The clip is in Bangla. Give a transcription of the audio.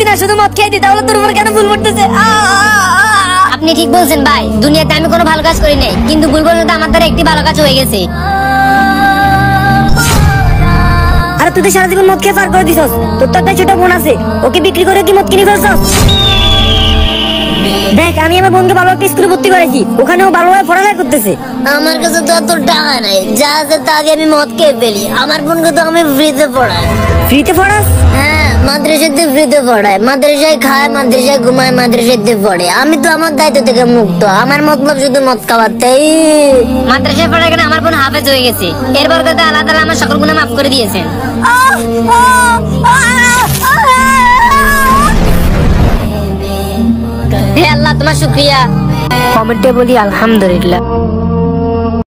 না, শুধু মদ খেয়ে দি, তাহলে তোর উপর কেন ভুল পড়তেছে? আপনি ঠিক বলছেন ভাই, দুনিয়াতে আমি কোনো ভালো কাজ করি নাই, কিন্তু ভুল বলতে আমার দ্বারা একটি ভালো কাজ হয়ে গেছে। আর তুই তো সারা জীবন মদ খেয়ে পার করে দিছস। তোর তো একটা ছোট বোন আছে, ওকে বিক্রি করে কি মদ কিনে ফেলছস? দেখ, আমি আমার বোনকে ভালো একটা স্কুলে ভর্তি করেছি, ওখানেও ভালোভাবে পড়ালেখা করতেছে। আমার কাছে তো এত টাকা নাই, যা আছে তা দিয়ে আমি মদ খেয়ে ফেলি। আমার বোনকে তো আমি ফ্রিতে পড়াই। ফ্রিতে পড়াস? হ্যাঁ, মাদ্রাসাতে ফ্রিতে পড়ায়, মাদ্রাসায় খায়, মাদ্রাসায় ঘুমায়, মাদ্রাসাতে পড়ে। আমি তো আমার দায়িত্ব থেকে মুক্ত, আমার মতলব শুধু মদ খাওয়াতে। মাদ্রাসায় পড়ার কারণে আমার বোন হাফেজ হয়ে গেছে। এর বরকতে আল্লাহ তাআলা আমার সকল গুনাহ মাফ করে দিয়েছেন। হে আল্লাহ, তোমার শুকরিয়া। কমেন্টে বলি আলহামদুলিল্লাহ।